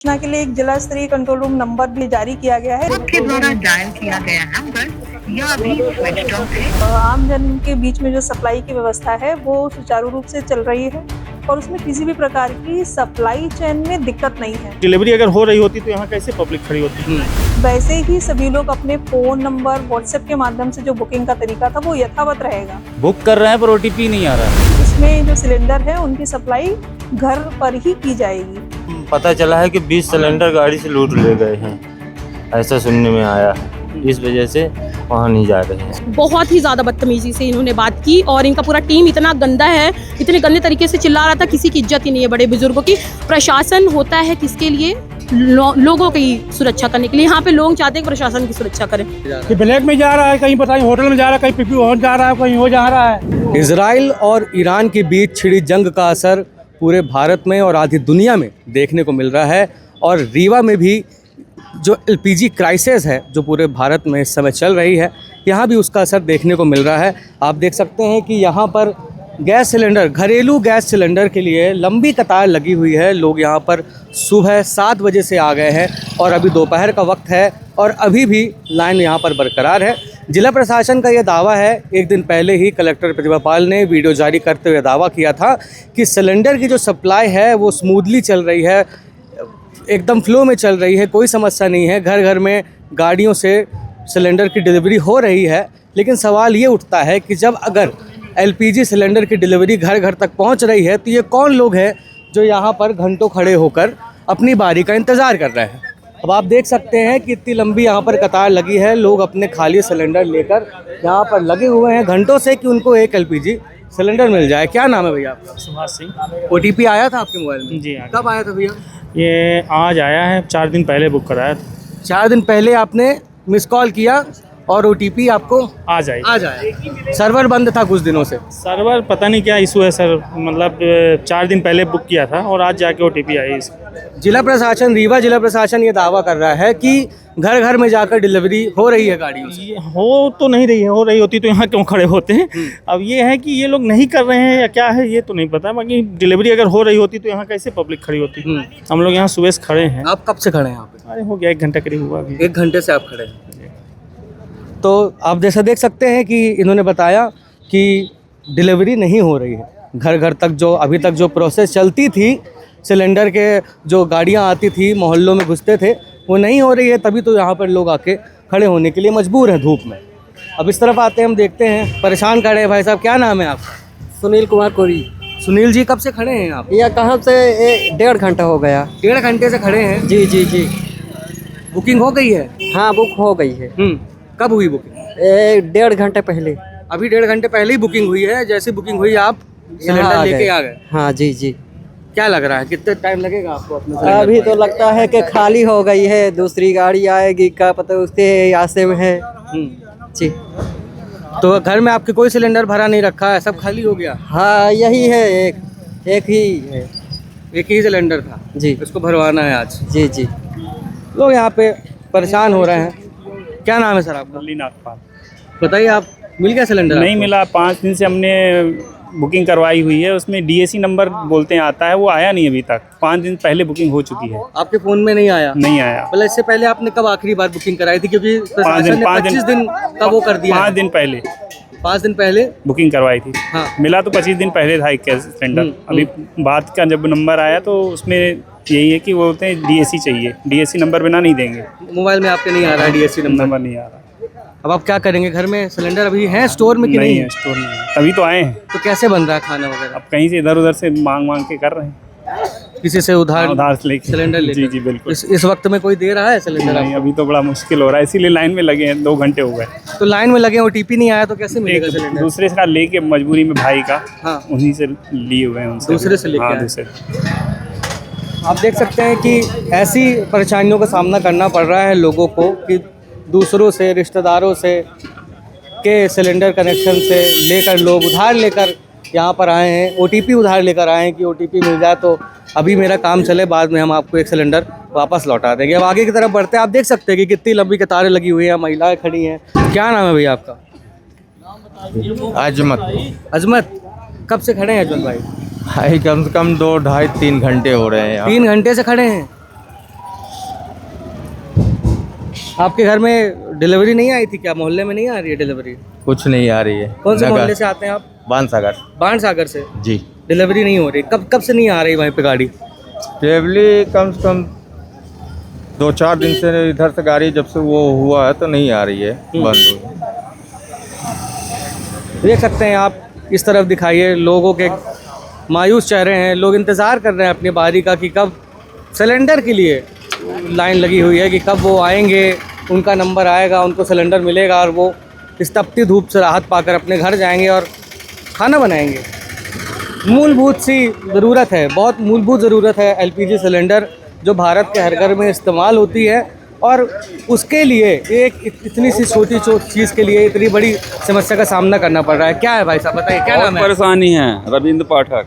सूचना के लिए एक जिला स्तरीय कंट्रोल रूम नंबर भी जारी किया गया है। आपके द्वारा डायल किया गया नंबर या अभी स्विच ऑफ है। आम जन के बीच में जो सप्लाई की व्यवस्था है वो सुचारू रूप से चल रही है और उसमें किसी भी प्रकार की सप्लाई चेन में दिक्कत नहीं है। डिलीवरी अगर हो रही होती तो यहाँ कैसे पब्लिक खड़ी होती? वैसे ही सभी लोग अपने फोन नंबर व्हाट्सएप के माध्यम से जो बुकिंग का तरीका था वो यथावत रहेगा। बुक कर रहे हैं पर ओटीपी नहीं आ रहा है। इसमें जो सिलेंडर है उनकी सप्लाई घर पर ही की जाएगी। पता चला है कि 20 सिलेंडर गाड़ी से लूट ले गए हैं, ऐसा सुनने में आया है। इस वजह से वहाँ नहीं जा रहे हैं। बहुत ही ज्यादा बदतमीजी से इन्होंने बात की और इनका पूरा टीम इतना गंदा है, इतने गंदे तरीके से चिल्ला रहा था, किसी की इज्जत ही नहीं है बड़े बुजुर्गों की। प्रशासन होता है किसके लिए? लोगों की सुरक्षा करने के लिए। यहाँ पे लोग चाहते हैं कि प्रशासन की सुरक्षा करें। कि ब्लैक में जा रहा है, कहीं पता नहीं होटल में जा रहा है, कहीं पीपी हो जा रहा है, कहीं हो जा रहा है। इजराइल और ईरान के बीच छिड़ी जंग का असर पूरे भारत में और आधी दुनिया में देखने को मिल रहा है और रीवा में भी जो एलपीजी क्राइसिस है जो पूरे भारत में इस समय चल रही है, यहाँ भी उसका असर देखने को मिल रहा है। आप देख सकते हैं कि यहाँ पर गैस सिलेंडर, घरेलू गैस सिलेंडर के लिए लंबी कतार लगी हुई है। लोग यहाँ पर सुबह 7 बजे से आ गए हैं और अभी दोपहर का वक्त है और अभी भी लाइन यहाँ पर बरकरार है। जिला प्रशासन का ये दावा है, एक दिन पहले ही कलेक्टर प्रतिभा पाल ने वीडियो जारी करते हुए दावा किया था कि सिलेंडर की जो सप्लाई है वो स्मूथली चल रही है, एकदम फ्लो में चल रही है, कोई समस्या नहीं है। घर घर में गाड़ियों से सिलेंडर की डिलीवरी हो रही है। लेकिन सवाल ये उठता है कि जब अगर एलपीजी सिलेंडर की डिलीवरी घर घर तक पहुंच रही है तो ये कौन लोग हैं जो यहाँ पर घंटों खड़े होकर अपनी बारी का इंतज़ार कर रहे हैं। अब आप देख सकते हैं कि इतनी लंबी यहाँ पर कतार लगी है। लोग अपने खाली सिलेंडर लेकर यहाँ पर लगे हुए हैं घंटों से कि उनको एक एलपीजी सिलेंडर मिल जाए। क्या नाम है भैया आपका? सुभाष सिंह। ओटीपी आया था आपके मोबाइल में? जी कब आया था भैया? ये आज आया है, 4 दिन पहले बुक कराया था। 4 दिन पहले आपने मिस कॉल किया और ओटीपी आपको आज आया। सर्वर बंद था कुछ दिनों से। सर्वर पता नहीं क्या इशू है सर, मतलब 4 दिन पहले बुक किया था और आज जाके ओटीपी आई। जिला प्रशासन, रीवा जिला प्रशासन ये दावा कर रहा है कि घर घर में जाकर डिलीवरी हो रही है गाड़ियों से। हो तो नहीं रही है, हो रही होती तो यहाँ क्यों खड़े होते हैं। अब ये है कि ये लोग नहीं कर रहे हैं या क्या है ये तो नहीं पता। बाकी डिलीवरी अगर हो रही होती तो यहाँ कैसे पब्लिक खड़ी होती? हम लोग यहाँ सुबह से खड़े हैं। आप कब से खड़े हैं यहाँ पे? अरे हो गया 1 घंटा करीब हुआ अभी। 1 घंटे से आप खड़े हैं। तो आप जैसा देख सकते हैं कि इन्होंने बताया कि डिलीवरी नहीं हो रही है घर घर तक। जो अभी तक जो प्रोसेस चलती थी, सिलेंडर के जो गाड़ियाँ आती थी, मोहल्लों में घुसते थे, वो नहीं हो रही है। तभी तो यहाँ पर लोग आके खड़े होने के लिए मजबूर हैं धूप में। अब इस तरफ आते हैं, हम देखते हैं परेशान खड़े हैं। भाई साहब क्या नाम है आपका? सुनील कुमार कोरी। सुनील जी, कब से खड़े हैं आप? यह कहाँ से? 1.5 घंटा हो गया। 1.5 घंटे से खड़े हैं? जी जी जी। बुकिंग हो गई है? हाँ, बुक हो गई है। कब हुई बुकिंग? 1.5 घंटे पहले। अभी 1.5 घंटे पहले ही बुकिंग हुई है? जैसी बुकिंग हुई आप सिलेंडर लेके आ गए? हाँ जी जी। क्या लग रहा है, कितने टाइम लगेगा आपको अपने? अभी तो लगता है कि खाली हो गई है, दूसरी गाड़ी आएगी, क्या पता उसके रास्ते में है। जी। तो घर में आपके कोई सिलेंडर भरा नहीं रखा है, सब खाली हो गया? हाँ, यही है, एक ही है। एक ही सिलेंडर था जी। इसको भरवाना है आज? जी जी। लोग यहाँ पे परेशान हो रहे हैं। क्या नाम है सर आपका? नागपाल। बताइए, आप मिल गया सिलेंडर? नहीं मिला। 5 दिन से हमने बुकिंग करवाई हुई है, उसमें डीएसी नंबर बोलते हैं आता है, वो आया नहीं अभी तक। 5 दिन पहले बुकिंग हो चुकी है। आपके फोन में नहीं आया? नहीं आया। मतलब इससे पहले आपने कब आखिरी बार बुकिंग कराई थी? क्योंकि प्रशासन ने 25 दिन का वो कर दिया। 5 दिन पहले। 5 दिन पहले बुकिंग करवाई थी। हाँ। मिला तो 25 दिन पहले था एक सिलेंडर। अभी बात का जब नंबर आया तो उसमें यही है कि वो बोलते हैं डीएसी चाहिए, डीएसी नंबर बिना नहीं देंगे। मोबाइल में आपके नहीं आ रहा है डीएसी नंबर? नहीं आ रहा। अब आप क्या करेंगे? घर में सिलेंडर अभी है स्टोर में कि नहीं है? स्टोर में है। तभी तो आए हैं। तो कैसे बन रहा है खाना वगैरह? अब कहीं से इधर उधर से मांग के कर रहे हैं, किसी से उधार लेके सिलेंडर लेके? जी जी बिल्कुल। इस वक्त में कोई दे रहा है सिलेंडर? नहीं, अभी तो बड़ा मुश्किल हो रहा है, इसीलिए लाइन में लगे हैं। 2 घंटे हो गए तो लाइन में लगे, ओटीपी नहीं आया तो कैसे मिलेगा सिलेंडर? दूसरे का लेके मजबूरी में भाई का, हाँ, उन्हीं से लिए हुए हैं। उनसे दूसरे से लेके हाँ, आए। दूसरे। आप देख सकते हैं कि ऐसी परेशानियों का सामना करना पड़ रहा है लोगों को कि दूसरों से, रिश्तेदारों से के सिलेंडर कनेक्शन से लेकर लोग उधार लेकर यहाँ पर आए हैं। ओटीपी उधार लेकर आए हैं कि ओटीपी मिल जाए तो अभी मेरा काम चले, बाद में हम आपको एक सिलेंडर वापस लौटा देंगे। अब आगे की तरफ बढ़ते हैं। आप देख सकते हैं कि कितनी लंबी कतारें लगी हुई हैं, महिलाएं खड़ी हैं। क्या नाम है भैया आपका? अजमत। अजमत, कब से खड़े हैं अजमत भाई? भाई कम से कम 2, ढाई, 3 घंटे हो रहे हैं। 3 घंटे से खड़े हैं? आपके घर में डिलीवरी नहीं आई थी क्या? मोहल्ले में नहीं आ रही है डिलीवरी? कुछ नहीं आ रही है। कौन से मोहल्ले से आते हैं आप? बानसागर बाणसागर से। जी। डिलीवरी नहीं हो रही, कब से नहीं आ रही वहीं पे गाड़ी? डिलीवरी कम से कम 2-4 दिन से इधर से गाड़ी जब से वो हुआ है तो नहीं आ रही है, बंद हुई। देख सकते हैं आप, इस तरफ दिखाइए, लोगों के मायूस चेहरे हैं। लोग इंतज़ार कर रहे हैं अपनी बारी का कि कब सिलेंडर के लिए लाइन लगी हुई है, कि कब वो आएंगे, उनका नंबर आएगा, उनको सिलेंडर मिलेगा और वो इस तपती धूप से राहत पाकर अपने घर जाएंगे और खाना बनाएंगे। मूलभूत सी ज़रूरत है, बहुत मूलभूत ज़रूरत है एलपीजी सिलेंडर, जो भारत के हर घर में इस्तेमाल होती है, और उसके लिए एक इतनी सी छोटी चीज़ के लिए इतनी बड़ी समस्या का सामना करना पड़ रहा है। क्या है भाई साहब, बताइए क्या नाम है? परेशानी है। रविंद्र पाठक।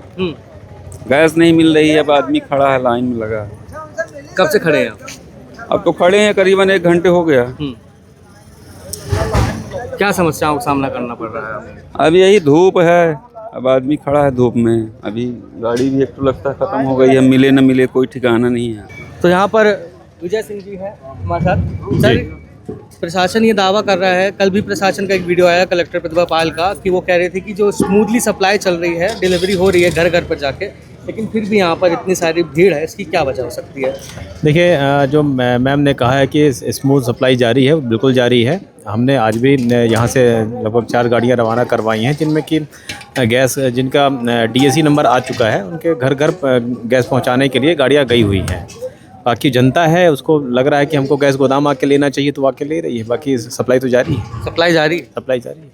गैस नहीं मिल रही है, अब आदमी खड़ा है, लाइन में लगा है। कब से खड़े हैं आप? अब तो खड़े हैं, करीबन 1 घंटे हो गया। क्या समस्याओं का सामना करना पड़ रहा है? अब यही धूप है, अब आदमी खड़ा है धूप में। अभी गाड़ी भी एक तो लगता है खत्म हो गई है, मिले न मिले कोई ठिकाना नहीं है। तो यहाँ पर विजय सिंह जी है हमारे साथ। सर, प्रशासन ये दावा कर रहा है, कल भी प्रशासन का एक वीडियो आया कलेक्टर प्रतिभा पाल का, कि वो कह रहे थे कि जो स्मूथली सप्लाई चल रही है, डिलीवरी हो रही है घर घर पर जाके, लेकिन फिर भी यहाँ पर इतनी सारी भीड़ है, इसकी क्या वजह हो सकती है? देखिए, जो मैम ने कहा है कि स्मूथ सप्लाई जारी है, बिल्कुल जारी है। हमने आज भी यहाँ से लगभग 4 गाड़ियाँ रवाना करवाई हैं, जिनमें कि गैस जिनका DAC नंबर आ चुका है, उनके घर घर गैस पहुँचाने के लिए गाड़ियाँ गई हुई हैं। बाकी जनता है, उसको लग रहा है कि हमको गैस गोदाम आके लेना चाहिए, तो आके ले रही है। बाकी सप्लाई तो जारी है। सप्लाई जारी? सप्लाई जारी है।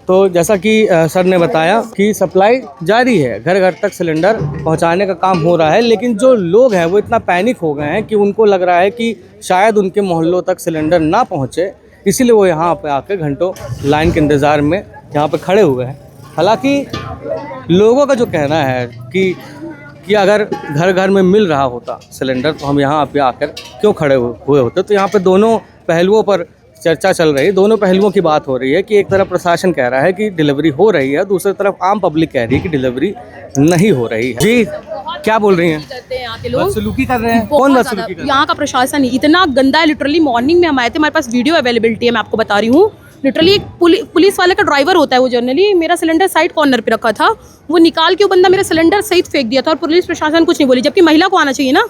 तो जैसा कि सर ने बताया कि सप्लाई जारी है, घर घर तक सिलेंडर पहुंचाने का काम हो रहा है, लेकिन जो लोग हैं वो इतना पैनिक हो गए हैं कि उनको लग रहा है कि शायद उनके मोहल्लों तक सिलेंडर ना पहुंचे, इसीलिए वो यहाँ पे आके घंटों लाइन के इंतज़ार में यहाँ पे खड़े हुए हैं। हालांकि लोगों का जो कहना है कि अगर घर घर में मिल रहा होता सिलेंडर तो हम यहाँ पे आकर क्यों खड़े हुए होते। तो यहाँ पे दोनों पहलुओं पर चर्चा चल रही है, दोनों पहलुओं की बात हो रही है कि एक तरफ प्रशासन कह रहा है कि डिलीवरी हो रही है, दूसरी तरफ आम पब्लिक कह रही है कि डिलीवरी नहीं हो रही है। जी, क्या बोल रही हैं? यहाँ के लोग बदसलूकी कर रहे हैं। बहुत कौन ज़्यादा। बदसलूकी कर रहा है? यहाँ का प्रशासन इतना गंदा है। लिटरली मॉर्निंग में हम आए थे, हमारे पास वीडियो अवेलेबिलिटी है, मैं आपको बता रही हूँ। लिटरली एक पुलिस वाले का ड्राइवर होता है वो, जनरली मेरा सिलेंडर साइड कॉर्नर पे रखा था, वो निकाल के वो बंदा मेरा सिलेंडर सहित फेंक दिया था, और पुलिस प्रशासन कुछ नहीं बोली। जबकि महिला को आना चाहिए ना,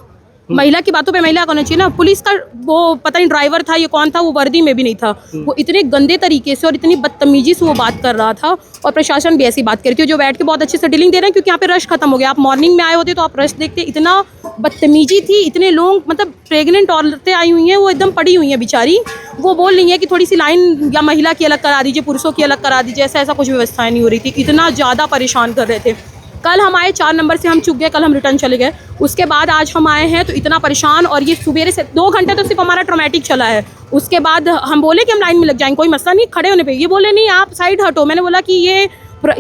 महिला की बातों पे महिला को आना चाहिए ना। पुलिस का वो पता नहीं ड्राइवर था, ये कौन था, वो वर्दी में भी नहीं था। वो इतने गंदे तरीके से और इतनी बदतमीजी से वो बात कर रहा था, और प्रशासन भी ऐसी बात कर रही थी, जो बैठ के बहुत अच्छे से डीलिंग दे रहे हैं, क्योंकि यहाँ पे रश खत्म हो गया। आप मॉर्निंग में आए होते तो आप रश देखते, इतना बदतमीजी थी। इतने लोग, मतलब प्रेग्नेंट औरतें आई हुई हैं, वो एकदम पड़ी हुई हैं बेचारी, वो बोल रही है कि थोड़ी सी लाइन या महिला की अलग करा दीजिए, पुरुषों की अलग करा दीजिए, ऐसा कुछ व्यवस्थाएं नहीं हो रही थी। इतना ज़्यादा परेशान कर रहे थे। कल हम आए 4 नंबर से, हम चुक गए, कल हम रिटर्न चले गए। उसके बाद आज हम आए हैं तो इतना परेशान, और ये सुबह से 2 घंटे तो सिर्फ हमारा ट्रोमेटिक चला है। उसके बाद हम बोले कि हम लाइन में लग जाएंगे, कोई मसला नहीं खड़े होने पे। ये बोले नहीं आप साइड हटो। मैंने बोला कि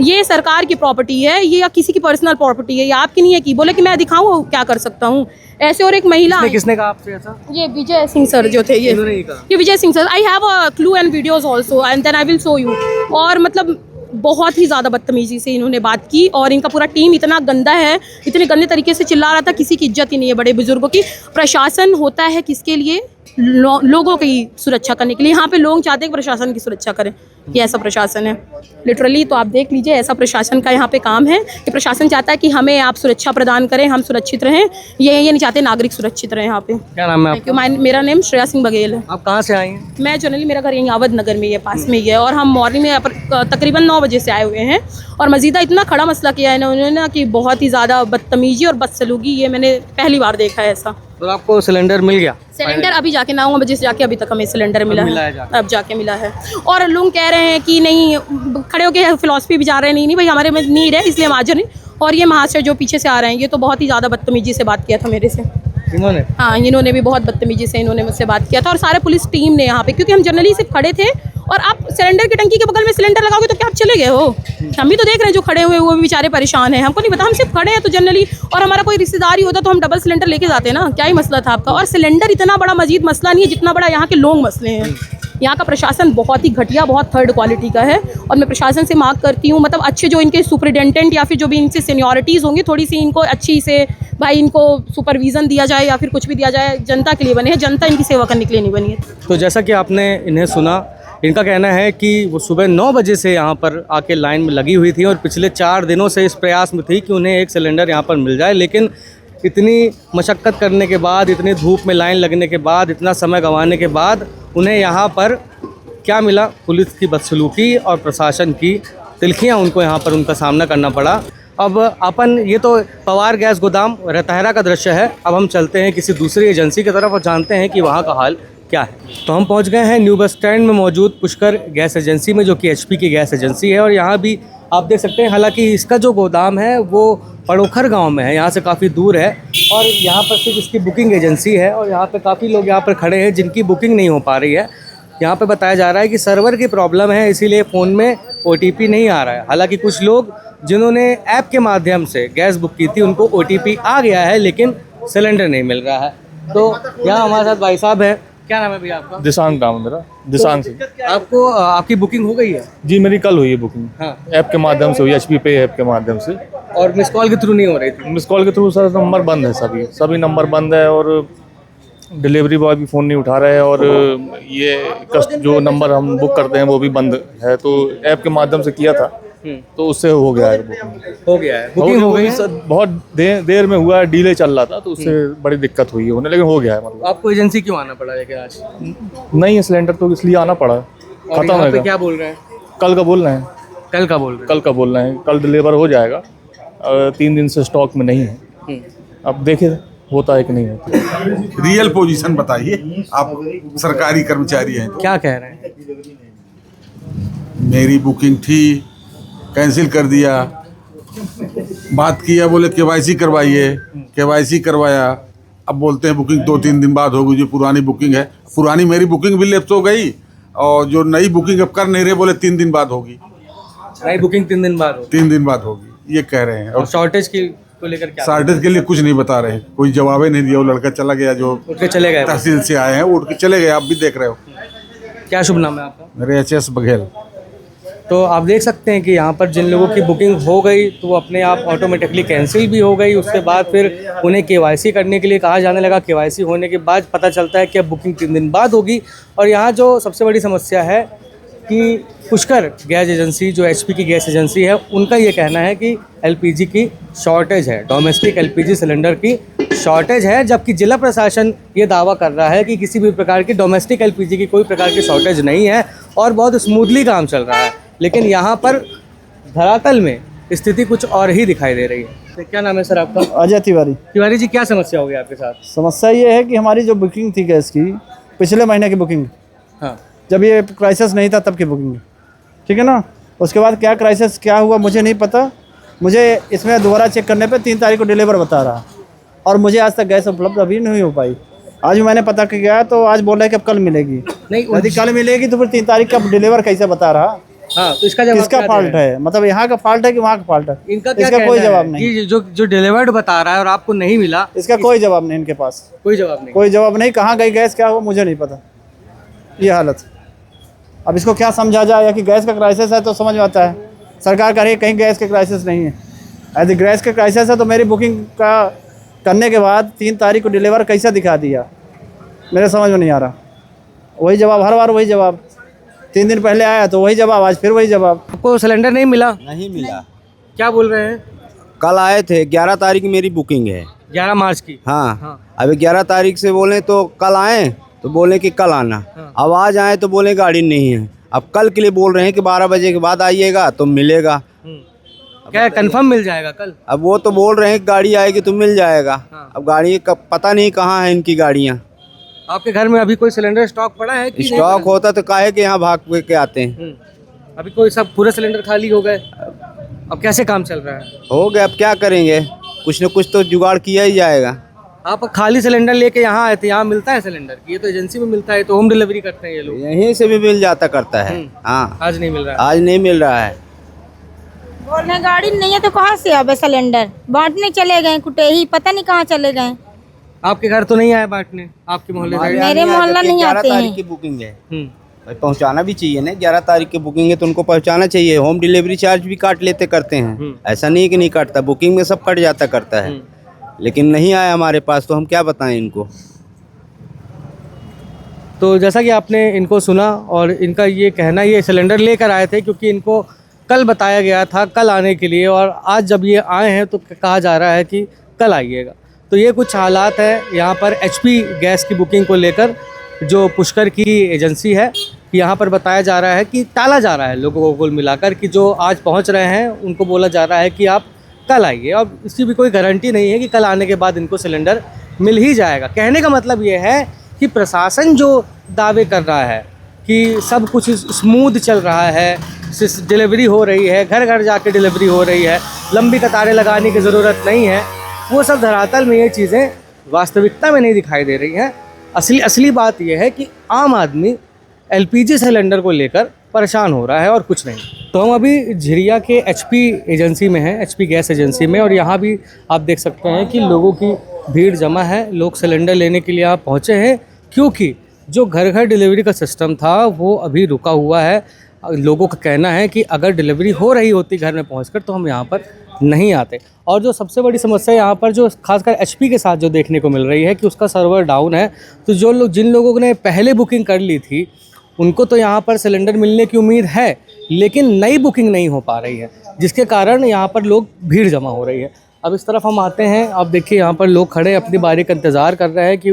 ये सरकार की प्रॉपर्टी है, ये या किसी की पर्सनल प्रॉपर्टी है, ये आपकी नहीं है। कि बोले कि मैं दिखाऊँ क्या कर सकता हूँ ऐसे। और एक महिला, किसने कहा आपसे ऐसा? ये विजय सिंह सर जो थे, ये Vijay Singh sir. I have a clue and videos also and then I will show you. और मतलब बहुत ही ज़्यादा बदतमीजी से इन्होंने बात की, और इनका पूरा टीम इतना गंदा है, इतने गंदे तरीके से चिल्ला रहा था, किसी की इज्जत ही नहीं है बड़े बुजुर्गों की। प्रशासन होता है किसके लिए? लोगों की सुरक्षा करने के लिए। यहाँ पे लोग चाहते हैं कि प्रशासन की सुरक्षा करें, ये ऐसा प्रशासन है लिटरली। तो आप देख लीजिए, ऐसा प्रशासन का यहाँ पे काम है कि प्रशासन चाहता है कि हमें आप सुरक्षा प्रदान करें, हम सुरक्षित रहें। ये नहीं चाहते नागरिक सुरक्षित रहें यहाँ पे। क्या नाम है आपका? मेरा नाम श्रेया सिंह बघेल है। आप कहाँ से आई हैं? मैं जनरली, मेरा घर यहीं अवध नगर में ही है, पास में ही है, और हम मॉर्निंग में तकरीबन 9 बजे से आए हुए हैं। और मजीदा इतना खड़ा मसला किया है ना उन्होंने कि बहुत ही ज़्यादा बदतमीजी और बदसलूकी, ये मैंने पहली बार देखा है ऐसा। तो आपको सिलेंडर मिल गया? सिलेंडर अभी जाके 9 बजे से जाके अभी तक हमें सिलेंडर मिला है, अब जाके मिला है। और लोग कह रहे हैं कि नहीं, खड़े होकर फिलॉसफी भी जा रहे हैं, नहीं भाई हमारे में नीड है इसलिए हम हाजिर नहीं। और ये महाशय जो पीछे से आ रहे हैं, ये तो बहुत ही ज़्यादा बदतमीजी से बात किया था मेरे से इन्होंने। हाँ, इन्होंने भी बहुत बदतमीजी से इन्होंने मुझसे बात किया था, और सारे पुलिस टीम ने यहाँ पे, क्योंकि हम जनरली सिर्फ खड़े थे, और आप सिलेंडर की टंकी के बगल में सिलेंडर लगाओगे तो क्या आप चले गए हो? हम भी तो देख रहे हैं जो खड़े हुए वो भी बेचारे परेशान हैं, हमको नहीं पता, हम सिर्फ खड़े हैं। तो जनरली, और हमारा कोई रिश्तेदार ही होता तो हम डबल सिलेंडर लेके जाते ना, क्या ही मसला था आपका? और सिलेंडर इतना बड़ा मजीद मसला नहीं है जितना बड़ा यहाँ के लोग मसले हैं। यहाँ का प्रशासन बहुत ही घटिया, बहुत थर्ड क्वालिटी का है। और मैं प्रशासन से मांग करती हूँ, मतलब अच्छे जो इनके सुपरिटेंडेंट या फिर जो भी इनसे सीनियरिटीज़ होंगी, थोड़ी सी इनको अच्छी से भाई इनको सुपरविज़न दिया जाए या फिर कुछ भी दिया जाए। जनता के लिए बने हैं, जनता इनकी सेवा करने के लिए नहीं बनी है। तो जैसा कि आपने इन्हें सुना, इनका कहना है कि वो सुबह 9 बजे से यहाँ पर आके लाइन में लगी हुई थी और पिछले 4 दिनों से इस प्रयास में थी कि उन्हें एक सिलेंडर यहाँ पर मिल जाए, लेकिन इतनी मशक्क़त करने के बाद, इतनी धूप में लाइन लगने के बाद, इतना समय गंवाने के बाद उन्हें यहाँ पर क्या मिला? पुलिस की बदसलूकी और प्रशासन की तिल्खियाँ उनको यहाँ पर उनका सामना करना पड़ा। अब अपन, ये तो पवार गैस गोदाम रतहरा का दृश्य है। अब हम चलते हैं किसी दूसरी एजेंसी की तरफ और जानते हैं कि वहाँ का हाल क्या है। तो हम पहुंच गए हैं न्यू बस स्टैंड में मौजूद पुष्कर गैस एजेंसी में, जो कि एचपी की गैस एजेंसी है। और यहाँ भी आप देख सकते हैं, हालांकि इसका जो गोदाम है वो पड़ोखर गांव में है, यहाँ से काफ़ी दूर है। और यहाँ पर सिर्फ इसकी बुकिंग एजेंसी है और यहाँ पे काफ़ी लोग यहाँ पर खड़े हैं जिनकी बुकिंग नहीं हो पा रही है। यहाँ पे बताया जा रहा है कि सर्वर की प्रॉब्लम है, इसीलिए फ़ोन में OTP नहीं आ रहा है। हालांकि कुछ लोग जिन्होंने ऐप के माध्यम से गैस बुक की थी उनको OTP आ गया है, लेकिन सिलेंडर नहीं मिल रहा है। तो यहाँ हमारे साथ भाई साहब हैं। क्या नाम है भैया आपका? दिशांक नाम है मेरा, दिशांक सिंह। आपको आपकी बुकिंग हो गई है? जी मेरी कल हुई है बुकिंग। हाँ। ऐप के माध्यम से हुई, HP पे ऐप के माध्यम से। और मिस कॉल के थ्रू नहीं हो रही थी? मिस कॉल के थ्रू सर नंबर बंद है, सभी नंबर बंद है और डिलीवरी बॉय भी फ़ोन नहीं उठा रहे हैं और ये जो नंबर हम बुक करते हैं वो भी बंद है। तो ऐप के माध्यम से किया था तो उससे हो गया है बुकिंग। हो गया है, बुकिंग हो गई है। बहुत देर में हुआ है, डिले चल रहा था तो उससे बड़ी दिक्कत हुई है उन्हें, लेकिन हो गया है। मतलब आपको एजेंसी क्यों आना पड़ा है कि आज? नहीं है सिलेंडर तो इसलिए आना पड़ा, खत्म है। क्या बोल रहे हैं? कल का बोल रहे हैं, कल का बोल रहे हैं? कल का बोल रहे हैं, कल डिलीवर हो जाएगा। 3 दिन से स्टॉक में नहीं है, अब देखिए होता है कि नहीं होता। रियल पोजीशन बताइए, आप सरकारी कर्मचारी हैं तो। क्या कह रहे हैं? मेरी बुकिंग थी, कैंसिल कर दिया। बात किया, बोले KYC करवाइए, KYC करवाया। अब बोलते हैं बुकिंग 2-3 दिन बाद होगी। जो पुरानी बुकिंग है, पुरानी मेरी बुकिंग भी लैप्स हो गई और जो नई बुकिंग अब कर नहीं रहे, बोले 3 दिन बाद होगी। नई बुकिंग 3 दिन बाद होगी? 3 दिन बाद होगी ये कह रहे हैं। और शॉर्टेज की को लेकर क्या? शॉर्टेज के लिए कुछ नहीं बता रहे, कोई जवाब ही नहीं दिया। वो लड़का चला गया जो उठ के चले गए, तहसील से आए हैं, वो उठ के चले गए। आप भी देख रहे हो। क्या शुभ नाम है आपका? मेरे HS बघेल। तो आप देख सकते हैं कि यहाँ पर जिन लोगों की बुकिंग हो गई तो वो अपने आप ऑटोमेटिकली कैंसिल भी हो गई। उसके बाद फिर उन्हें KYC करने के लिए कहा जाने लगा। KYC होने के बाद पता चलता है कि अब बुकिंग 3 दिन बाद होगी। और यहाँ जो सबसे बड़ी समस्या है कि पुष्कर गैस एजेंसी, जो HP की गैस एजेंसी है, उनका ये कहना है कि LPG की शॉर्टेज है, डोमेस्टिक LPG सिलेंडर की शॉर्टेज है। जबकि जिला प्रशासन ये दावा कर रहा है कि किसी भी प्रकार की डोमेस्टिक LPG की कोई प्रकार की शॉर्टेज नहीं है और बहुत स्मूथली काम चल रहा है। लेकिन यहाँ पर धरातल में स्थिति कुछ और ही दिखाई दे रही है। तो क्या नाम है सर आपका? अजय तिवारी। तिवारी जी, क्या समस्या हो गई आपके साथ? समस्या ये है कि हमारी जो बुकिंग थी गैस की, पिछले महीने की बुकिंग, हाँ, जब ये क्राइसिस नहीं था तब की बुकिंग, ठीक है ना। उसके बाद क्या क्राइसिस क्या हुआ मुझे नहीं पता। मुझे इसमें दोबारा चेक करने पे 3 तारीख को डिलीवर बता रहा और मुझे आज तक गैस उपलब्ध अभी नहीं हो पाई। आज भी मैंने पता किया तो आज बोल रहा है कि अब कल मिलेगी। नहीं, यदि कल मिलेगी तो फिर 3 तारीख का डिलीवर कैसे बता रहा? हाँ, तो इसका जवाब किसका फॉल्ट है? मतलब यहाँ का फॉल्ट है कि वहाँ का फॉल्ट है? इनका इसका कोई जवाब नहीं। कि जो डिलीवर्ड बता रहा है और आपको नहीं मिला, इसका कोई जवाब नहीं। इनके पास कोई जवाब नहीं, कोई जवाब नहीं। कहाँ गई गैस, क्या हुआ मुझे नहीं पता। ये हालत। अब इसको क्या समझा जाए? या कि गैस का क्राइसिस है तो समझ में आता है, सरकार कह रही है कहीं गैस के क्राइसिस नहीं है। यदि गैस के क्राइसिस है तो मेरी बुकिंग का करने के बाद 3 तारीख को डिलीवर कैसा दिखा दिया, मेरे समझ में नहीं आ रहा। वही जवाब, हर बार वही जवाब। 3 दिन पहले आया तो वही जवाब, आज फिर वही जवाब। आपको सिलेंडर नहीं मिला? नहीं मिला। क्या बोल रहे हैं? कल आए थे, 11 तारीख मेरी बुकिंग है। 11 मार्च की? हाँ। अभी 11 तारीख से बोले तो कल आए तो बोले कि कल आना। अब आज आए तो बोले गाड़ी नहीं है। अब कल के लिए बोल रहे हैं कि 12 बजे के बाद आइएगा तो मिलेगा। क्या कंफर्म मिल जाएगा कल? अब वो तो बोल रहे हैं कि गाड़ी आएगी तो मिल जाएगा। अब गाड़ी का पता नहीं कहाँ है इनकी गाड़ियाँ। आपके घर में अभी कोई सिलेंडर स्टॉक पड़ा है कि स्टॉक होता तो काहे के यहाँ भाग के आते हैं। अभी कोई सब पूरे सिलेंडर खाली हो गए, अब कैसे काम चल रहा है? हो गया, अब क्या करेंगे, कुछ न कुछ तो जुगाड़ किया ही जाएगा। आप खाली सिलेंडर लेके यहाँ आए थे, यहाँ मिलता है सिलेंडर? ये तो एजेंसी में मिलता है, तो होम डिलीवरी करते हैं ये लोग। यहीं से भी मिल जाता करता है। हाँ, आज नहीं मिल रहा है? आज नहीं मिल रहा है। बोल रहे गाड़ी नहीं है तो कहाँ से आवे सिलेंडर? बांटने चले गए कुटेही, पता नहीं कहाँ चले गए। आपके घर तो नहीं आए बांटने? आपके मोहल्ले? मेरे मोहल्ला नहीं आते हैं। की बुकिंग है। भाई पहुंचाना भी चाहिए ना, 11 तारीख की बुकिंग है तो उनको पहुंचाना चाहिए। होम डिलीवरी चार्ज भी काट लेते करते हैं, ऐसा नहीं है कि नहीं काटता, बुकिंग में सब कट जाता करता है, लेकिन नहीं आया हमारे पास तो हम क्या बताएं इनको। तो जैसा कि आपने इनको सुना और इनका ये कहना, ये सिलेंडर लेकर आए थे क्योंकि इनको कल बताया गया था कल आने के लिए, और आज जब ये आए हैं तो कहा जा रहा है कि कल आइएगा। तो ये कुछ हालात है यहाँ पर HP गैस की बुकिंग को लेकर, जो पुष्कर की एजेंसी है। यहाँ पर बताया जा रहा है कि टाला जा रहा है लोगों को कुल मिलाकर, कि जो आज पहुँच रहे हैं उनको बोला जा रहा है कि आप कल आइए। अब इसकी भी कोई गारंटी नहीं है कि कल आने के बाद इनको सिलेंडर मिल ही जाएगा। कहने का मतलब ये है कि प्रशासन जो दावे कर रहा है कि सब कुछ स्मूथ चल रहा है, डिलीवरी हो रही है, घर घर जाके डिलीवरी हो रही है, लंबी कतारें लगाने की ज़रूरत नहीं है, वो सब धरातल में ये चीज़ें वास्तविकता में नहीं दिखाई दे रही हैं। असली बात यह है कि आम आदमी LPG सिलेंडर को लेकर परेशान हो रहा है और कुछ नहीं। तो हम अभी झिरिया के HP एजेंसी में हैं, HP गैस एजेंसी में, और यहाँ भी आप देख सकते हैं कि लोगों की भीड़ जमा है। लोग सिलेंडर लेने के लिए यहाँ पहुँचे हैं क्योंकि जो घर घर डिलीवरी का सिस्टम था वो अभी रुका हुआ है। लोगों का कहना है कि अगर डिलीवरी हो रही होती घर में पहुंचकर तो हम यहाँ पर नहीं आते। और जो सबसे बड़ी समस्या यहाँ पर जो खासकर HP के साथ जो देखने को मिल रही है कि उसका सर्वर डाउन है। तो जिन लोगों ने पहले बुकिंग कर ली थी उनको तो यहाँ पर सिलेंडर मिलने की उम्मीद है, लेकिन नई बुकिंग नहीं हो पा रही है, जिसके कारण यहाँ पर लोग भीड़ जमा हो रही है। अब इस तरफ हम आते हैं, आप देखिए यहाँ पर लोग खड़े अपनी बारी का इंतज़ार कर रहे हैं कि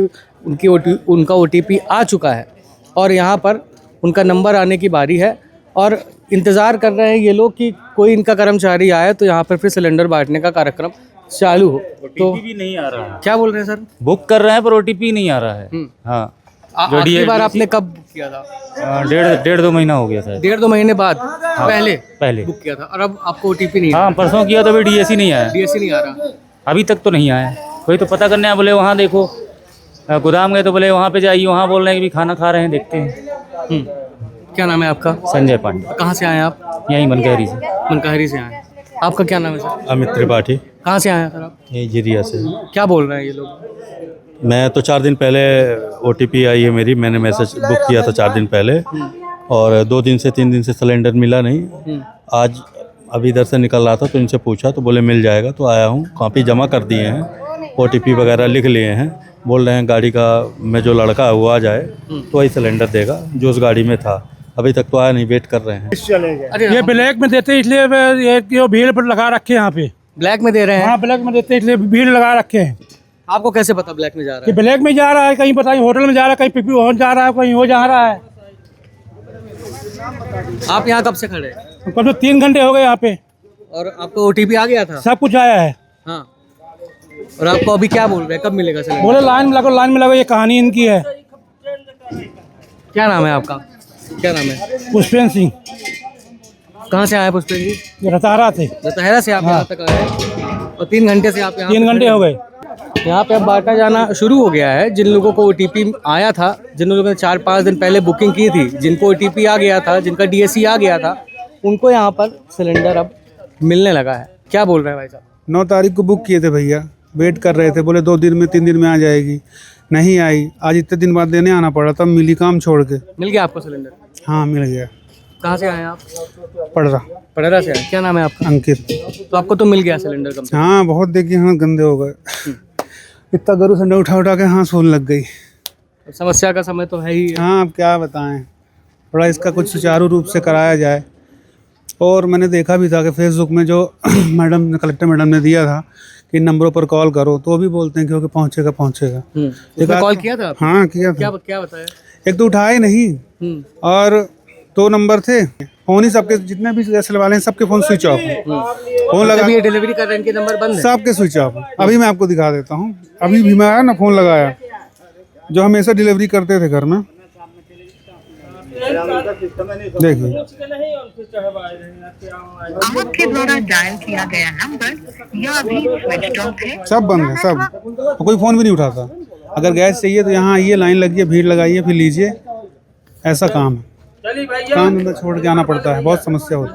उनका OTP आ चुका है और यहाँ पर उनका नंबर आने की बारी है, और इंतज़ार कर रहे हैं ये लोग कि कोई इनका कर्मचारी आए तो यहाँ पर फिर सिलेंडर बांटने का कार्यक्रम चालू हो। तो OTP भी नहीं आ रहा है। क्या बोल रहे हैं सर? बुक कर रहे हैं पर OTP नहीं आ रहा है। हाँ, आखिरी बार आपने कब बुक किया था? डेढ़ दो महीना हो गया था। 1.5-2 महीने बाद पहले बुक किया था, और अब आपको OTP नहीं? हाँ, परसों किया तो अभी DAC नहीं आया। DAC नहीं आ रहा अभी तक तो नहीं आया। कोई तो पता करने आया, बोले वहाँ देखो, गोदाम गए तो बोले वहाँ पे जाइए, वहाँ बोल रहे हैं कि भी खाना खा रहे हैं, देखते हैं। क्या नाम है आपका? संजय पांडे। कहाँ से आए आप? यहीं मनकहरी से। मनकहरी से आए। आपका क्या नाम है सर? अमित त्रिपाठी। कहाँ से आए हैं सर आप? यही झिरिया से। क्या बोल रहे हैं ये लोग? मैं तो 4 दिन पहले OTP आई है मेरी, मैंने मैसेज बुक किया था 4 दिन पहले, और 2 दिन से 3 दिन से सिलेंडर मिला नहीं। आज अभी इधर से निकल रहा था तो इनसे पूछा तो बोले मिल जाएगा, तो आया हूँ। कॉपी जमा कर दिए हैं, OTP वगैरह लिख लिए हैं। बोल रहे हैं गाड़ी का में जो लड़का है वो आ जाए तो वही सिलेंडर देगा जो उस गाड़ी में था। अभी तक तो आया नहीं, वेट कर रहे हैं। अरे ये ब्लैक में देते इसलिए ये भीड़ पर लगा रखे हैं यहाँ पे। ब्लैक में दे रहे हैं? हाँ, ब्लैक में देते इसलिए भीड़ लगा रखे हैं। आपको कैसे पता ब्लैक में जा रहा है? कि ब्लैक में जा रहा है, कहीं पता नहीं होटल में जा रहा है, कहीं पिपी हो जा रहा है, कहीं हो जा रहा है। आप यहाँ कब से खड़े हैं? कम से 3 घंटे हो गए यहाँ पे। और आपको OTP आ गया था? सब कुछ आया है। हाँ, और आपको अभी क्या बोल रहे हैं, कब मिलेगा सिलेंडर? बोले लाइन में लगो, ये कहानी इनकी है। क्या नाम है आपका? क्या नाम है? पुष्पेंद्र सिंह। कहाँ से आए पुष्पेंद्र जी? ये रताहरा थे। रताहरा से आप यहाँ तक आए, और 3 घंटे से आप यहाँ? 3 घंटे हो गए। यहाँ पे अब बांटा जाना शुरू हो गया है। जिन लोगों को OTP आया था, जिन लोगों ने 4-5 दिन पहले बुकिंग की थी, जिनको OTP आ गया था, जिनका DAC आ गया था, उनको यहाँ पर सिलेंडर अब मिलने लगा है। क्या बोल रहे हैं भाई साहब? 9 तारीख को बुक किए थे भैया, वेट कर रहे थे, बोले 2 दिन में 3 दिन में आ जाएगी, नहीं आई। आज इतने दिन बाद देने आना पड़ा, तब मिली काम छोड़ के। मिल गया आपको सिलेंडर? हाँ, मिल गया। कहाँ से आए आप? पड़रा से आए। क्या नाम है आपका? अंकित। तो आपको तो मिल गया सिलेंडर कम? हाँ, बहुत देखिए, हाँ गंदे हो गए। इतना गरु संडा उठा के हाँ सोन लग गई। समस्या का समय तो है ही। हाँ, अब क्या बताएं, थोड़ा इसका कुछ सुचारू रूप से कराया जाए। और मैंने देखा भी था कि फेसबुक में जो कलेक्टर मैडम ने दिया था कि नंबरों पर कॉल करो, तो भी बोलते हैं क्योंकि पहुंचेगा। कॉल किया था? हाँ, किया था। क्या बताया? एक तो उठाए नहीं, और 2 नंबर थे, फोन ही सबके, जितने भी गैस वाले हैं सबके फोन स्विच ऑफ है। फोन लगा, ये डिलीवरी कर रहे हैं, इनके नंबर बंद है, सबके स्विच ऑफ है। अभी मैं आपको दिखा देता हूँ। अभी भी मैं आया ना, फोन लगाया, जो हमेशा डिलीवरी करते थे घर में, देखिए आपके द्वारा डायल किया गया नंबर या अभी स्विच ऑफ है। सब बंद है, सब, कोई फोन भी नहीं उठाता। अगर गैस चाहिए तो यहाँ आइए, लाइन लगिए, भीड़ लगाइए, फिर लीजिए। ऐसा काम है, काम धंधा छोड़ के आना पड़ता है, बहुत समस्या होती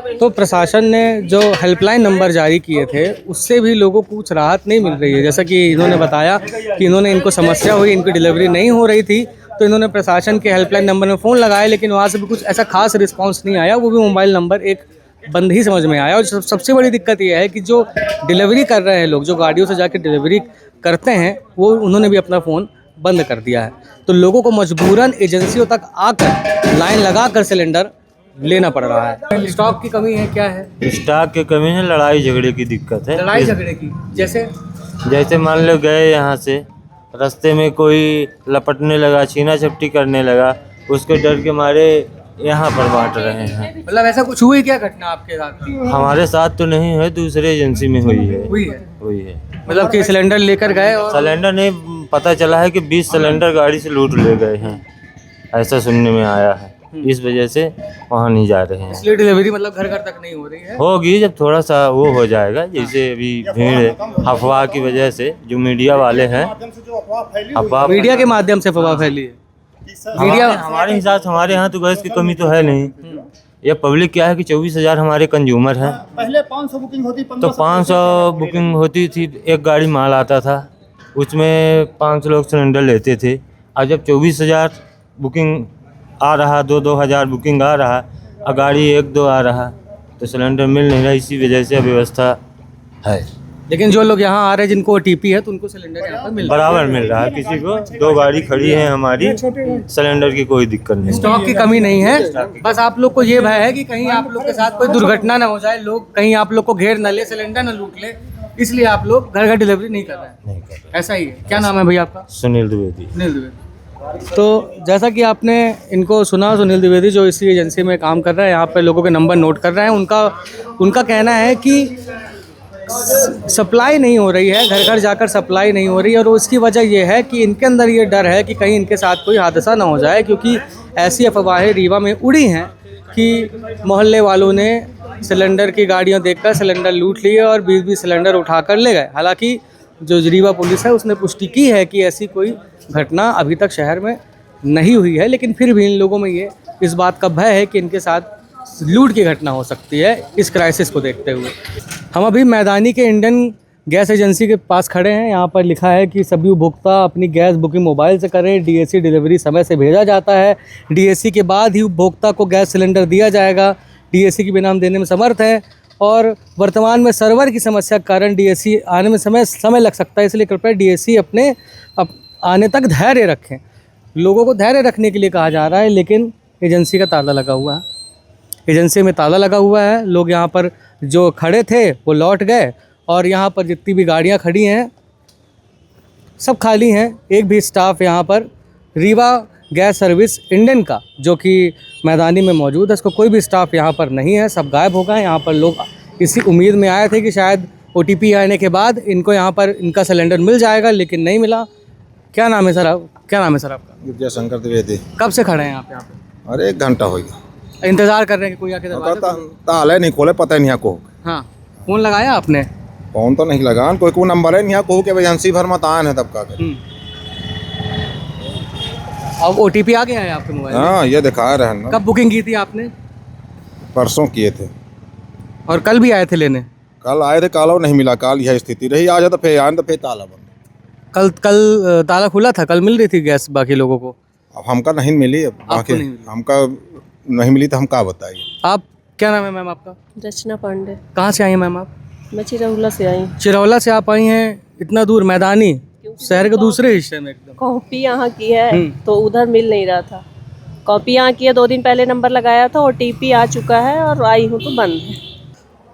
है। तो प्रशासन ने जो हेल्पलाइन नंबर जारी किए थे उससे भी लोगों को कुछ राहत नहीं मिल रही है। जैसा कि इन्होंने बताया कि इन्होंने, इनको समस्या हुई, इनकी डिलीवरी नहीं हो रही थी, तो इन्होंने प्रशासन के हेल्पलाइन नंबर में फ़ोन लगाया, लेकिन वहाँ से भी कुछ ऐसा खास रिस्पांस नहीं आया। वो भी मोबाइल नंबर एक बंद ही समझ में आया। और सबसे बड़ी दिक्कत ये है कि जो डिलीवरी कर रहे हैं लोग, जो गाड़ियों से जाके डिलीवरी करते हैं, वो उन्होंने भी अपना फ़ोन बंद कर दिया है। तो लोगों को मजबूरन एजेंसियों तक आकर लाइन लगा कर सिलेंडर लेना पड़ रहा है। स्टॉक की कमी है, क्या है? स्टॉक की कमी है, लड़ाई झगड़े की दिक्कत है। लड़ाई झगड़े की जैसे मान लो गए यहाँ से, रास्ते में कोई लपटने लगा, छीना झपटी करने लगा, उसके डर के मारे यहाँ पर बांट रहे हैं। मतलब ऐसा कुछ हुई क्या घटना आपके साथ? हमारे साथ तो नहीं है, दूसरे एजेंसी में हुई है। मतलब कि सिलेंडर लेकर गए और सिलेंडर नहीं, पता चला है कि 20 सिलेंडर गाड़ी से लूट ले गए हैं, ऐसा सुनने में आया है। इस वजह से वहाँ नहीं जा रहे हैं। इसलिए डिलीवरी मतलब घर घर तक नहीं हो रही है? होगी जब थोड़ा सा वो हो जाएगा। जैसे अभी भीड़ है, अफवाह की वजह से जो मीडिया वाले हैं, अफवाह मीडिया के माध्यम से अफवाह फैली है। मीडिया हमारे हिसाब से, हमारे यहाँ तो गैस की कमी तो है नहीं। ये पब्लिक क्या है कि 24,000 हमारे कंज्यूमर हैं। पहले 500 बुकिंग होती, तो 500 बुकिंग होती थी, एक गाड़ी माल आता था, उसमें 5 लोग सिलेंडर लेते थे। और जब 24,000 बुकिंग आ रहा, 2-2 हज़ार बुकिंग आ रहा और गाड़ी 1-2 आ रहा, तो सिलेंडर मिल नहीं रहा। इसी वजह से व्यवस्था है। लेकिन जो लोग यहाँ आ रहे हैं जिनको ओटीपी है, तो उनको सिलेंडर यहाँ पर बराबर मिल रहा है। किसी को 2 गाड़ी खड़ी है हमारी, सिलेंडर की कोई दिक्कत नहीं, स्टॉक की कमी नहीं है। बस आप लोग को ये भय है कि कहीं आप लोग के साथ कोई दुर्घटना ना हो जाए, लोग कहीं आप लोग को घेर न ले, सिलेंडर न लूट ले, इसलिए आप लोग घर घर डिलीवरी नहीं कर रहे हैं। ऐसा ही है। क्या नाम है भैया आपका? सुनील द्विवेदी। तो जैसा कि आपने इनको सुना, सुनील द्विवेदी जो इसी एजेंसी में काम कर रहे हैं, यहाँ पे लोगों के नंबर नोट कर रहे हैं। उनका कहना है कि सप्लाई नहीं हो रही है, घर घर जाकर सप्लाई नहीं हो रही है। और उसकी वजह यह है कि इनके अंदर ये डर है कि कहीं इनके साथ कोई हादसा ना हो जाए, क्योंकि ऐसी अफवाहें रीवा में उड़ी हैं कि मोहल्ले वालों ने सिलेंडर की गाड़ियाँ देखकर सिलेंडर लूट लिए और 20-20 सिलेंडर उठाकर ले गए। हालांकि जो रीवा पुलिस है उसने पुष्टि की है कि ऐसी कोई घटना अभी तक शहर में नहीं हुई है, लेकिन फिर भी इन लोगों में ये इस बात का भय है कि इनके साथ लूट की घटना हो सकती है। इस क्राइसिस को देखते हुए हम अभी मैदानी के इंडियन गैस एजेंसी के पास खड़े हैं। यहाँ पर लिखा है कि सभी उपभोक्ता अपनी गैस बुकिंग मोबाइल से करें, डीएसी डिलीवरी समय से भेजा जाता है, डीएसी के बाद ही उपभोक्ता को गैस सिलेंडर दिया जाएगा, डीएसी के बिना हम देने में समर्थ हैं। और वर्तमान में सर्वर की समस्या के कारण डीएसी आने में समय लग सकता है, इसलिए कृपया डीएसी अपने आने तक धैर्य रखें। लोगों को धैर्य रखने के लिए कहा जा रहा है, लेकिन एजेंसी का ताला लगा हुआ है। एजेंसी में ताला लगा हुआ है। लोग यहाँ पर जो खड़े थे वो लौट गए और यहाँ पर जितनी भी गाड़ियाँ खड़ी हैं सब खाली हैं। एक भी स्टाफ यहाँ पर रीवा गैस सर्विस इंडियन का जो कि मैदानी में मौजूद है, इसको कोई भी स्टाफ यहाँ पर नहीं है, सब गायब हो गए। यहाँ पर लोग इसी उम्मीद में आए थे कि शायद ओटीपी आने के बाद इनको यहाँ पर इनका सिलेंडर मिल जाएगा, लेकिन नहीं मिला। क्या नाम है सर आप? क्या नाम है सर आपका? विजय शंकर द्विवेदी। कब से खड़े हैं आप यहाँ पे? अरे 1 घंटा हो गया, इंतजार कर रहे हैं कि कोई आके दरवाजा ताला नहीं खोले, पता नहीं यहाँ को। हाँ, फोन लगाया आपने? फोन तो नहीं लगा, कोई नंबर है यहाँ को कि एजेंसी भर मत आए हैं तब का। अब ओटीपी आ गया है आपके मोबाइल में? हाँ, ये दिखा रहे हैं। कब बुकिंग की थी आपने? परसों किए थे। और कल भी आए थे लेने? कल आए थे, कालो नहीं मिला, कल यह स्थिति रही। आज तो फिर आए तो फिर ताला बंद। कल ताला खुला था, कल मिल रही थी गैस बाकी लोगों को। अब हमका नहीं मिली, बाकी हमका नहीं मिली तो हम क्या बताइए। आप क्या नाम है मैम आपका? रचना पांडे। कहाँ से आई हैं मैम आप? मैं चिरौला से आई। चिरौला से आप आई हैं इतना दूर, मैदानी शहर के दूसरे हिस्से में एकदम। कॉपी यहाँ की है तो उधर मिल नहीं रहा था। कॉपी यहाँ की है, 2 दिन पहले नंबर लगाया था, ओटीपी आ चुका है और आई हूँ तो बंद है।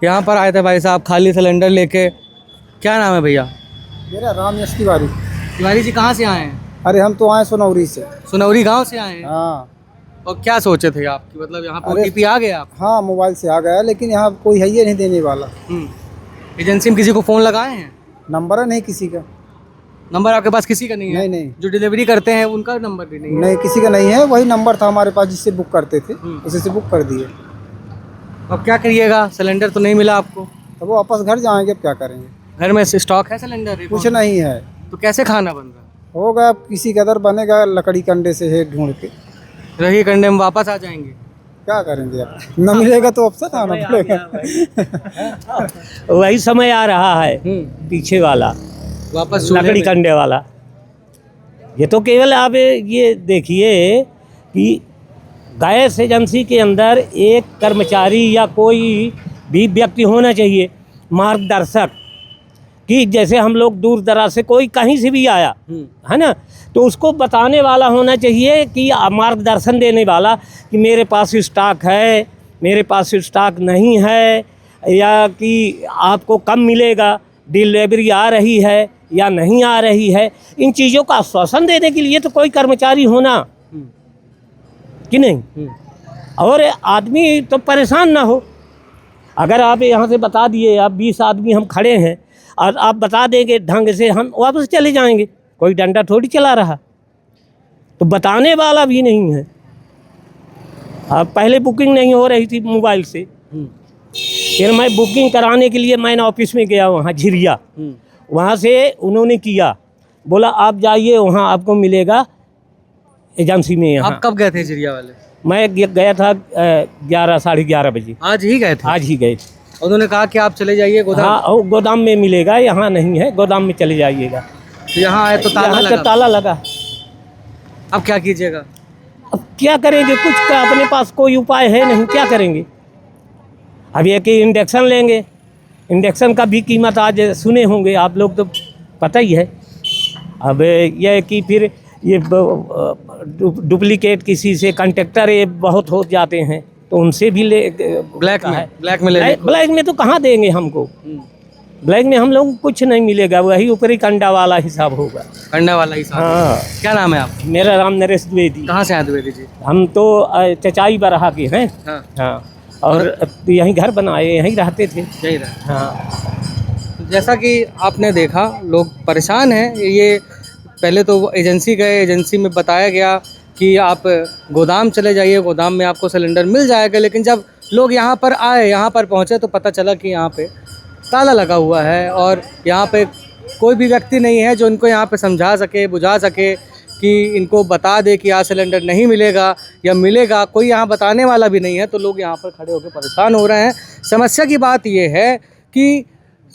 यहाँ पर आए थे भाई साहब खाली सिलेंडर लेके। क्या नाम है भैया? मेरा राम यश तिवारी। तिवारी जी कहाँ से आए हैं? अरे हम तो आए सुनौरी से। सुनौरी गांव से आए हैं? हाँ। और क्या सोचे थे आपकी, मतलब यहाँ पर ओटीपी आ गया आप? हाँ, मोबाइल से आ गया, लेकिन यहाँ कोई है ही नहीं देने वाला। एजेंसी में किसी को फ़ोन लगाए हैं? नंबर है नहीं किसी का। नंबर आपके पास किसी का नहीं है? नहीं। जो डिलीवरी करते हैं उनका नंबर भी नहीं है? नहीं, किसी का नहीं है। वही नंबर था हमारे पास जिससे बुक करते थे, उसी से बुक कर दिए। अब क्या करिएगा, सिलेंडर तो नहीं मिला आपको? तो वो वापस घर जाएंगे, अब क्या करेंगे। घर में स्टॉक है सिलेंडर? कुछ नहीं है। तो कैसे खाना बन रहा है? होगा, अब किसी कदर बनेगा, लकड़ी कंडे से है ढूंढ के। रही कंडे में वापस आ जाएंगे? क्या करेंगे, अब न मिलेगा तो वापस आना पड़ेगा। वही समय आ रहा है पीछे वाला, वापस लकड़ी कंडे वाला। ये तो केवल आप ये देखिए कि गैस एजेंसी के अंदर एक कर्मचारी या कोई भी व्यक्ति होना चाहिए मार्गदर्शक, कि जैसे हम लोग दूर दराज से कोई कहीं से भी आया है ना, तो उसको बताने वाला होना चाहिए कि मार्गदर्शन देने वाला कि मेरे पास स्टॉक है, मेरे पास स्टॉक नहीं है, या कि आपको कम मिलेगा, डिलीवरी आ रही है या नहीं आ रही है। इन चीज़ों का आश्वासन देने के लिए तो कोई कर्मचारी होना कि नहीं, और आदमी तो परेशान ना हो। अगर आप यहाँ से बता दिए, आप 20 आदमी हम खड़े हैं और आप बता देंगे ढंग से, हम वापस चले जाएंगे, कोई डंडा थोड़ी चला रहा। तो बताने वाला भी नहीं है। अब पहले बुकिंग नहीं हो रही थी मोबाइल से, फिर मैं बुकिंग कराने के लिए मैंने ऑफिस में गया वहाँ झिरिया, वहाँ से उन्होंने किया, बोला आप जाइए वहाँ आपको मिलेगा एजेंसी में। यहाँ आप कब गए थे झिरिया वाले? मैं गया था 11 साढ़े 11 बजे। आज ही गए थे? आज ही गए थे। उन्होंने कहा कि आप चले जाइए गोदाम? हाँ, और गोदाम में मिलेगा, यहाँ नहीं है, गोदाम में चले जाइएगा। तो यहाँ आए तो ताला लगा? ताला लगा। अब क्या कीजिएगा? अब क्या करेंगे, कुछ का अपने पास कोई उपाय है नहीं, क्या करेंगे। अब ये कि इंडक्शन लेंगे, इंडक्शन का भी कीमत आज सुने होंगे आप लोग, तो पता ही है। अब यह कि फिर ये डुप्लीकेट किसी से कॉन्ट्रैक्टर ये बहुत हो जाते हैं, तो उनसे भी ले ब्लैक में तो कहाँ देंगे हमको। ब्लैक में हम लोग को कुछ नहीं मिलेगा, वही ऊपरी कंडा वाला हिसाब होगा। कंडा वाला हिसाब? हाँ। क्या नाम है आप? मेरा नाम नरेश द्विवेदी। कहाँ से आए द्विवेदी जी? हम तो चचाई बरहा के हैं। हाँ। हाँ, और यहीं घर बनाए, यहीं रहते थे। यहीं रहते। हाँ। जैसा कि आपने देखा, लोग परेशान हैं। ये पहले तो एजेंसी गए, एजेंसी में बताया गया कि आप गोदाम चले जाइए, गोदाम में आपको सिलेंडर मिल जाएगा, लेकिन जब लोग यहाँ पर आए, यहाँ पर पहुँचे, तो पता चला कि यहाँ पे ताला लगा हुआ है और यहाँ पे कोई भी व्यक्ति नहीं है जो इनको यहाँ पे समझा सके, बुझा सके, कि इनको बता दे कि यहाँ सिलेंडर नहीं मिलेगा या मिलेगा। कोई यहाँ बताने वाला भी नहीं है, तो लोग यहाँ पर खड़े होकर परेशान हो रहे हैं। समस्या की बात ये है कि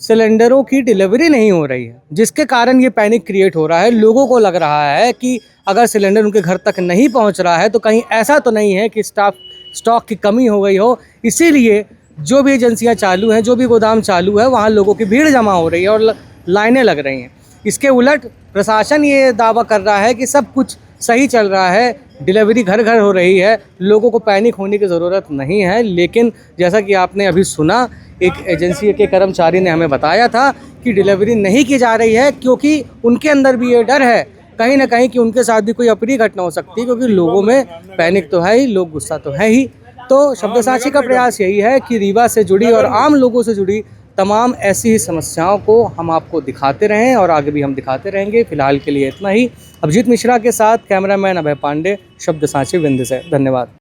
सिलेंडरों की डिलीवरी नहीं हो रही है, जिसके कारण ये पैनिक क्रिएट हो रहा है। लोगों को लग रहा है कि अगर सिलेंडर उनके घर तक नहीं पहुंच रहा है तो कहीं ऐसा तो नहीं है कि स्टॉक की कमी हो गई हो। इसीलिए जो भी एजेंसियां चालू हैं, जो भी गोदाम चालू है, वहाँ लोगों की भीड़ जमा हो रही है और लाइनें लग रही हैं। इसके उलट प्रशासन ये दावा कर रहा है कि सब कुछ सही चल रहा है, डिलीवरी घर घर हो रही है, लोगों को पैनिक होने की ज़रूरत नहीं है। लेकिन जैसा कि आपने अभी सुना, एक एजेंसी के कर्मचारी ने हमें बताया था कि डिलीवरी नहीं की जा रही है, क्योंकि उनके अंदर भी ये डर है कहीं ना कहीं कि उनके साथ भी कोई अप्रिय घटना हो सकती है, क्योंकि लोगों में पैनिक तो है ही, लोग गुस्सा तो है ही। तो शब्द साझी का प्रयास यही है कि रीवा से जुड़ी और आम लोगों से जुड़ी तमाम ऐसी ही समस्याओं को हम आपको दिखाते रहें और आगे भी हम दिखाते रहेंगे। फिलहाल के लिए इतना ही। अभिजीत मिश्रा के साथ कैमरामैन अभय पांडे, शब्द साझी विंध्य से। धन्यवाद।